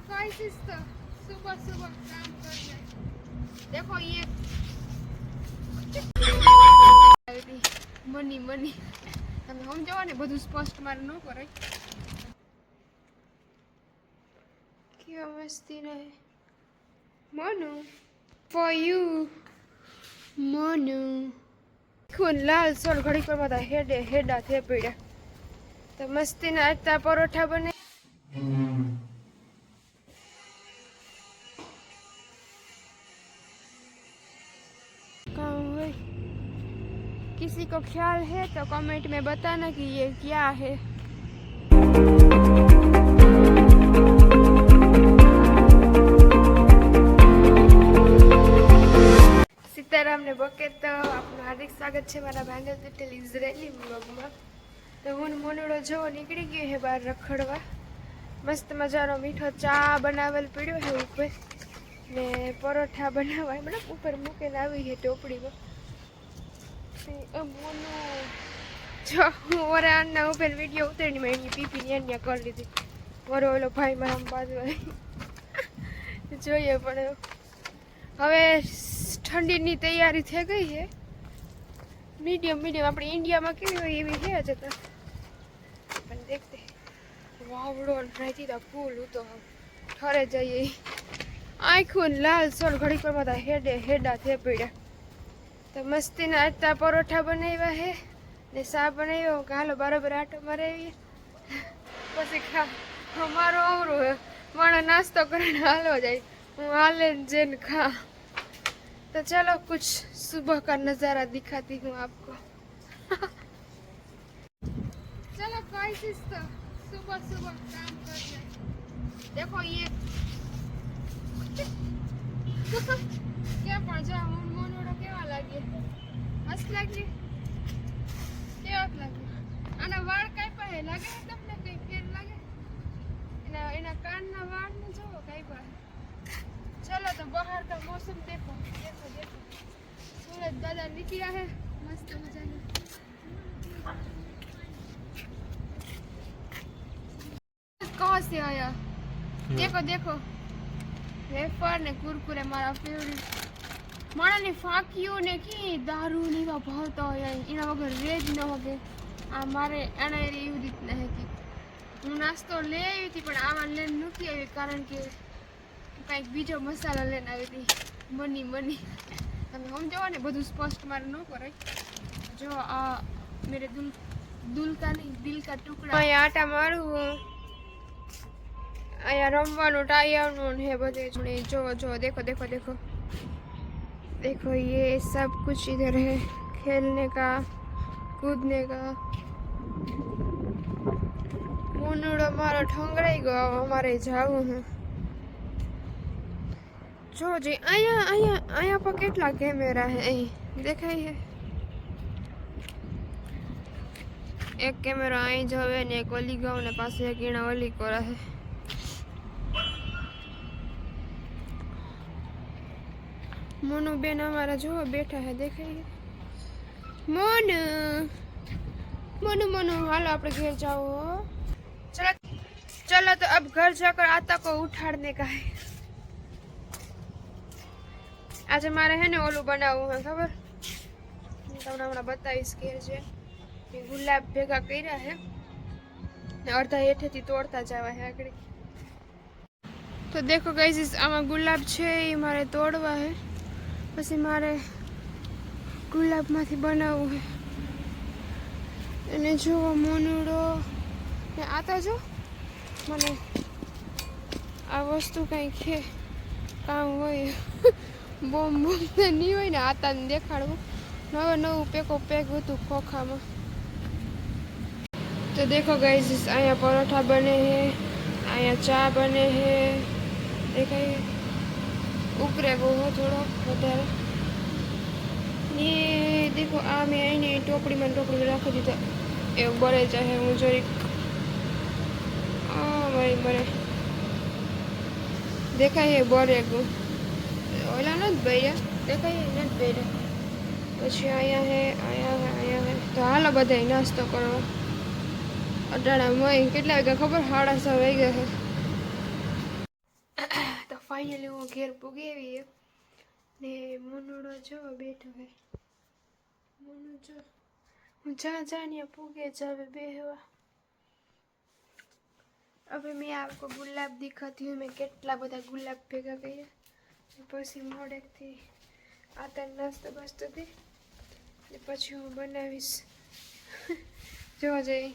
Guys तो सुबह सुबह काम कर रहे हैं। देखो ये मनी मनी તમે સમજો ને બધું સ્પષ્ટ મારે ન કરાય કેવા મસ્તી રહે મનુ ફોર યુ મનુ ખૂન લાલ સોલ ઘડી પર માતા હેડા થે પડ્યા તો મસ્તી ના આજતા પરોઠા બને किसी को ख्याल है तो कमेंट में बताना कि ये क्या है। सीताराम ने बके तो आपનું हार्दिक स्वागत है मारा भांगल तिटेल इजरायली व्लॉग में। तो હું મોનડો જો નીકળી ગયો है બહાર રખડવા मस्त मजानो मीठो चा बनावेल पीड़ो है ऊपर ने परोठा बनावा मतलब ऊपर मूकेने आवी है टोपड़ी में जो और अन्ना ऊपर वीडियो उतरनी में एनी पीपी ने अन्या कर ली थी और ओलो भाई मारा बाजू જોઈએ પણ હવે ઠંડીની તૈયારી થઈ ગઈ છે મીડિયમ આપણે ઇન્ડિયામાં કેવી હોય એવી છે જતા પણ देखते વાવડો રાતી તો ફૂલ ઉતો ઠરે જઈએ આંખો લાલ સોલ ઘડી પર માતા હેડા થે પડ્યા तो मस्ती ना आज परोठा बनाव्या है ने सा बनाव्यो हालो बराबर आटो मारावी पछी खा हमारो अवरो है माणो नास्तो करीने हालो जाए हूँ हाले जन खा तो चलो कुछ सुबह का नज़ारा दिखाती हूँ आपको चलो गाइस तो सुबह सुबह काम कर रहे हैं। देखो ये क्या पड़ जा કેવા લાગે મસ્ત લાગે કેવા લાગે આના વાળ કઈ પાસે લાગે તમને કઈ ફેર લાગે એના કાનના વાળ ને જોવો કઈ પાસે चलो तो बाहर का मौसम देखो देखो देखो सूरज दादा निकला है मस्त मजा कहाँ से आया देखो देखो वेफर ने कुरकुरे मारा फेवरेट माणा ने फाकियो ने की दारू ने वा भावता होया एना वगर रेज न होगे आ मारे एना एवी રીતના હે કે હું નાસ્તો લે આવી હતી પણ આમાં લેન નથી આવી કારણ કે કઈક બીજો મસાલો લેન આવી હતી મની મની તમે સમજો ને બધું સ્પષ્ટ મારે ન કરાય જો આ મેરે दिल का नहीं दिल का टुकड़ा आया आटा मारू आया रमवानो टायरनो है બધે જો જો देखो देखो देखो देखो ये सब कुछ इधर है खेलने का कूदने का मोनड़ो मारो ठंगड़ाई गयो हमारे जाऊ है जो जी आया आया आया पर केटला कैमरा है अहीं देखाई है एक कैमरा अहीं जवे ने एक ओली गाँव ने पास एक ईणा ओली कोरा है मोनू बेन हमारा जो बैठा है देखाइए मोनू मोनू मोनू हालो आप घर जाओ चलो चलो तो अब घर जाकर आता को उठाड़ने का है आज हमारे है ना ओलू बनावू है खबर तमने हमने बताईश के गुलाब भेगा कर्या है अर्धा हेठेथी तोड़ता जावा है आगळ तो देखो गाइस आमा गुलाब छे ई मारे तोड़वा है પછી મારે ગુલાબમાંથી બનાવવું છે અને જો મોનડો ને આતા જો મને આ વસ્તુ કંઈ છે કામ હોય બોમ બોમ નહીં હોય ને આતાને દેખાડવું નવે નવું પેકો પેક હતું ખોખામાં તો देखो गाइस અહીંયા પરોઠા બને છે અહીંયા ચા બને છે દેખાય ऊपरे वो हो थोड़ा વધારે ये देखो आ मैं आईने टोपड़ी में रख दी तो ये बड़े चाहे हूँ जरी मारी मरे देखा है बड़े गो ओला न बैया देखा है न बैया પછી आया है तो हालो बधाई नास्तो करो अटाणा मैं કેટલા વાગ્યા ખબર 6:30 વાગ્યા है ફાઇનલી હું ઘેર પૂગી આવી ને મુનુડો જો બેઠો હે મુનુ જો હું જ્યાં ત્યાં પૂગે જ હવે બેહવા હવે મેં आपको ગુલાબ दिखाती हूँ मैं કેટલા બધા ગુલાબ ભેગા કર્યા પછી મોડેકથી આતા નાસ્તો બાસ્તો દે ને પછી હું બનાવીશ જો જઈ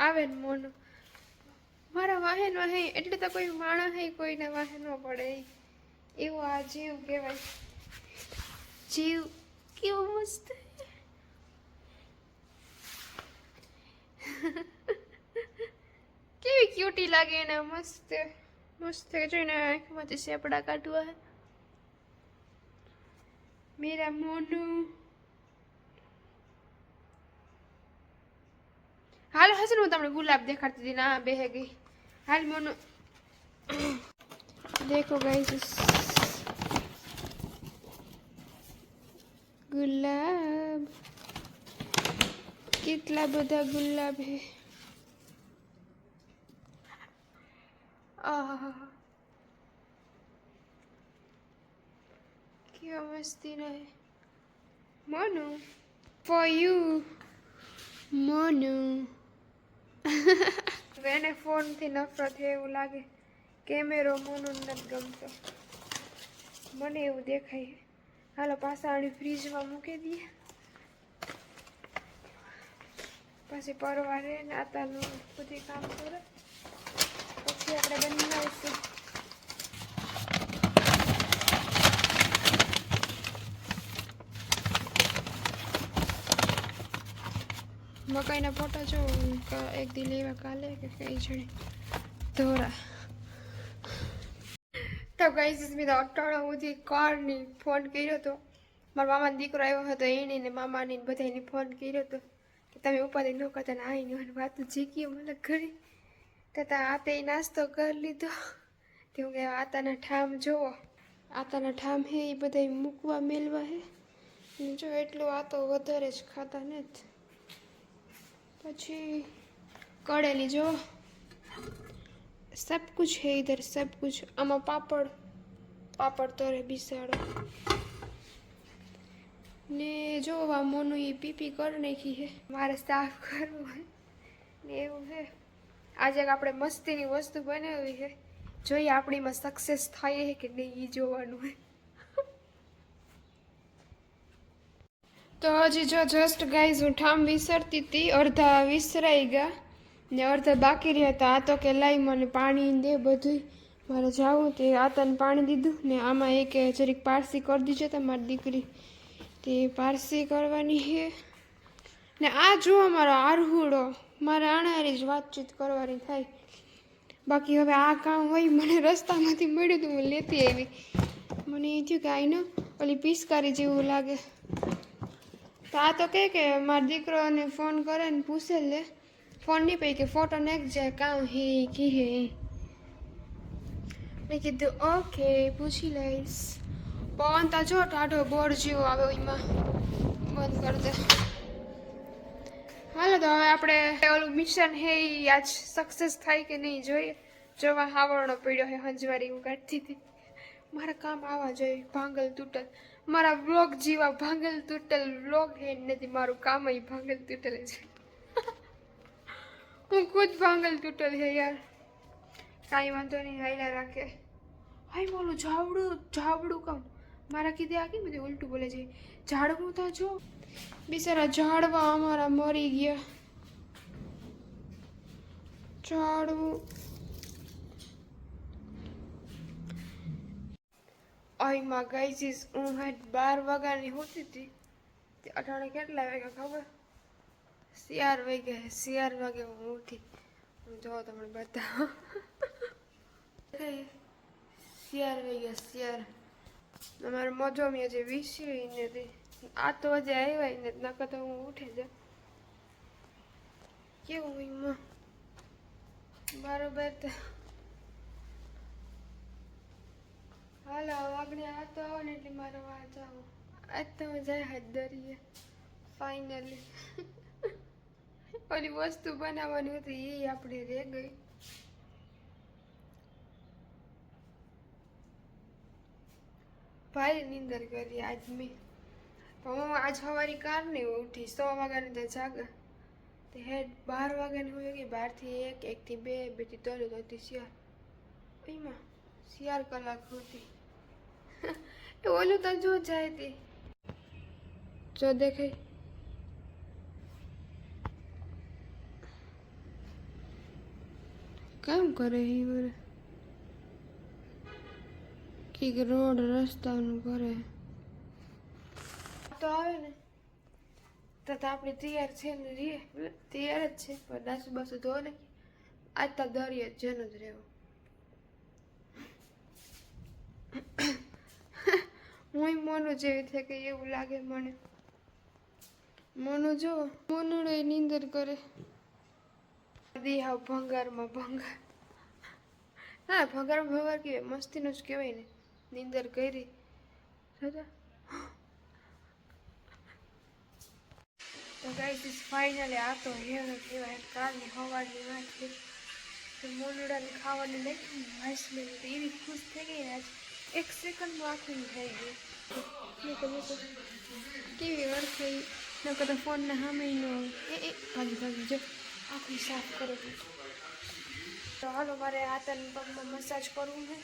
આવે ને મોનું મારા વાહે ન હે એટલે તો કોઈ માણસ હે કોઈના વાહે ન પડે એવું આ જીવ કહેવાય જીવ કેવો મસ્ત કેવી ક્યુટી લાગે ને મસ્ત મસ્ત જોઈને આંખમાંથી સેપડા કાઢવા હે मेरा मोनू हाल हसन હું તમને ગુલાબ દેખાડતી હતી ના બેહે ગઈ હાલ મોનુ देखो गाइस गुलाब કેટલા બધા ગુલાબ હે આહા क्या मस्ती रहे मोनू फॉर यू मोनू मैंने फोन थी नफरत है એવું લાગે કેમેરો મોનુ નથી ગમતો મને એવું દેખાય હાલો પાસાણી ફ્રીજમાં મૂકી દઈએ પછી પરવારે નાતાનું બધું કામ કરે પછી આપણે બનાવીશું મકાઈના ફોટા જો એક દી લેવા કાલે કે કઈ છે ધોરા તો ગાઈસ મેં અટાણા સુધી કારની ફોન કર્યો હતો મારા મામાનો દીકરો આવ્યો હતો એને ને મામાની બધાને ફોન કર્યો હતો કે તમે ઉપાધિ ન કરતા ને આવીને વાત જીકી મને ઘરે તથા આતે નાસ્તો કરી લીધો તે હું કે આતાના ઠામ જોવો આતાના ઠામ હે એ બધા મૂકવા મેલવા હે જો એટલું આ તો વધારે જ ખાતા નથી પછી कड़ेली जो सब कुछ है इधर सब कुछ आमा पापड़ पापड़ तरे बिसाड़ो ने जो वा मोनू ये पीपी कर नाखी है मारे साफ करवो है ने एवं है आज આપણે મસ્તીની વસ્તુ બનાવી છે જોઈએ આપણીમાં સક્સેસ થાય છે કે નહીં એ જોવાનું છે તો હજી જો જસ્ટ ગાઈઝ હું ઠામ વિસરતી હતી અડધા વિસરાઈ ગયા ને અડધા બાકી રહ્યા હતા આ તો કે લાઈ મને પાણી દે બધું મારે જાવું તે આતાને પાણી દીધું ને આમાં એક જરીક પારસી કરી દીજો તમારી દીકરી તે પારસી કરવાની છે ને આ જો અમારો આરહુડો મારે આણારી જ વાતચીત કરવાની થાય બાકી હવે આ કામ હોય મને રસ્તામાંથી મળ્યું તો હું લેતી આવી મને એ થયું કે આઈને ઓલી પિચકારી જેવું લાગે તો આ તો કે મારા દીકરોને ફોન કરે ને પૂછે લે ફોન નહીં પડી કે ફોટો નાખ જાય કામ હે કી હે મેં કીધું ઓકે પૂછી લઈશ પવન તા જો ટાઢો બોર જેવો આવે એમાં બંધ કરી દે હાલો તો હવે આપણે ઓલું મિશન હે એ આજ સક્સેસ થાય કે નહીં જોઈએ જોવા હાવરણો પડ્યો હે હંજવારી હું કાઢતી હતી મારા કામ આવવા જોઈએ ભાંગલ તૂટલ મારા વ્લોગ જેવા ભાંગલ તૂટલ વ્લોગ હે નથી મારું કામ અહીં ભાંગલ તૂટલ છે હું ખુદ ભાંગલ તૂટલ હે યાર કાંઈ વાંધો નહીં હાઈલા રાખે હાઈ બોલું ઝાવડું કામ મારા કીધે આ કેમ બધું ઉલટું બોલે છે ઝાડવું તો જો બિચારા ઝાડવા અમારા મરી ગયા ઝાડવું આઈમાં ગાઈઝ હું 12 વાગ્યાની હોતી હતી તે અટાણે કેટલા વાગ્યા ખબર 4 વાગ્યા 4 વાગે હું ઉઠી હું જો તમને બતાવો 4 વાગ્યા 4 અમારા મજોમી હજી વિસરી નથી આ તો હજી આવ્યા ને નકર તો હું ઉઠી જા કેવું એમાં બરોબર તો હાલો આગળ આ તો આવો ને એટલે મારો વાત આવો આજ તો જાય હાથ દરીએ ફાઇનલી ઓલી વસ્તુ બનાવવાની હતી એ આપણે રહી ગઈ ભારે નીંદર કરી આજ મેં. પણ હું આજ સવારી કાર નહીં ઉઠી 100 વાગ્યાની તો જાગા તે હેડ 12 વાગ્યાની હોય ગઈ 12 થી 1 1 થી 2 2 થી 3 3 થી 4 એમાં 4 કલાક હતી. એ ઓલું તો જો જાય તે જો દેખાય કામ કરે હી બોલે કે રોડ રસ્તાનું કરે તો આવે ને તો આપણે તૈયાર છે ને રીએ તૈયાર જ છે પણ દાસુ બાસુ ધો ને આજ તો દરિયે જન જ રહેવો. હું મોનું જેવી થઈ ગઈ એવું લાગે મને. મોનું જો મોનુડે નીંદર કરે દેહાવ ભંગારમાં ભંગાર ના ભંગારમાં ભંગાર કહેવાય મસ્તીનું જ કહેવાય ને. નીંદર કરી તો ગાઈસ ઇસ ફાઇનલી આ તો હેર કહેવાય કાલની સવારની વાત છે. તો મોનુડાને ખાવાની લઈ વાઇસ લઈને તો એવી ખુશ થઈ ગઈ આજ 1 સેકન્ડમાં આખું થઈ ગયું. કેવી અડખાઈ ન કદાચ ફોનને સામે ન એ ભાગી ભાગી જો આખું સાફ કરે. તો હાલો મારે હાથને પગમાં મસાજ કરવું છે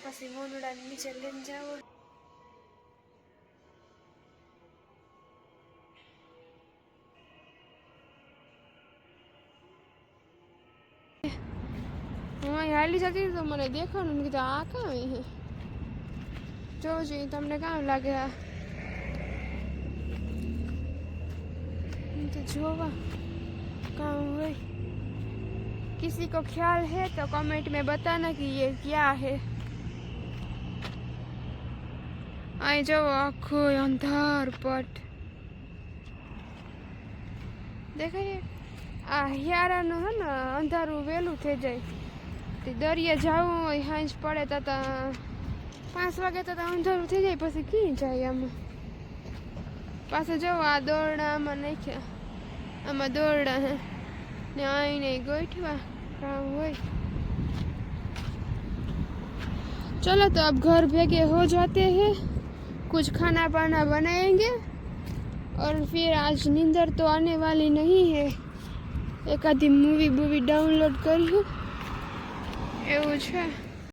પછી મોનુડાને નીચે લઈને જાવ. હું હાલી જતી તો મને દેખાણું કીધું આ કામ હે જોવું જોઈએ તમને કામ લાગે આ तो जोवा काम हुए. किसी को ख्याल है तो कमेंट में बताना कि ये क्या है. आई जो आँखों अंधार पट देखा ये आ हियाराનું હે ને અંધારું વહેલું થઈ જાય તે દરિયે જવું હોય સાંજ પડે તો 5 વાગે તો અંધારું થઈ જાય પછી ક્યાં જાય આમાં. પાછું જો આ દોરડા આમાં નાખ્યા આમાં दौड़ा है आई नहीं गोठवा काम हो. चलो तो अब घर भेगे हो जाते हैं कुछ खाना पाना बनाएंगे और फिर आज नींदर तो आने वाली नहीं है. एक आधी मूवी डाउनलोड करी એવું છે.